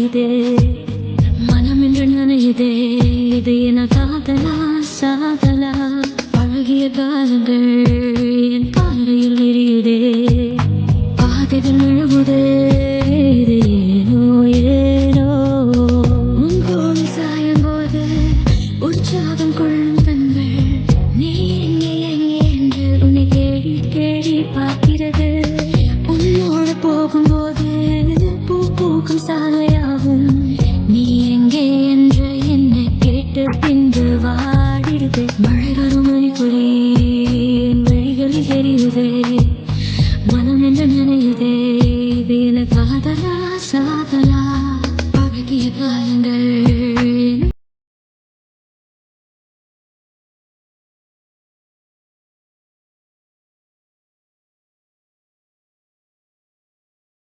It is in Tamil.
புரியுதே மனம் என்று நினையுதே இது என காதலா சாதலா பழகிய காலங்கள் என் பார்வையில் எரியுதே பாதைகள் விழுகுதே இது ஏனோ ஏனோ உன் தோழி சாயும் போது உற்சாகம் கொள்ளும் பெண்கள் நீ எங்கே எங்கே என்று உன்னை தேடி தேடி பார்க்கிறது உன்னோடு போகும்போது பூ பூக்கும் சாலையாகும் நீ எங்கே என்று என்னை கேட்டு பின்பு வாடிடுது மழை வரும் மணிக்குறி என் வழிகளில் தெரியுதே மனம் என்று நினையுதே இது என காதலா சாதலா பழகிய காலங்கள்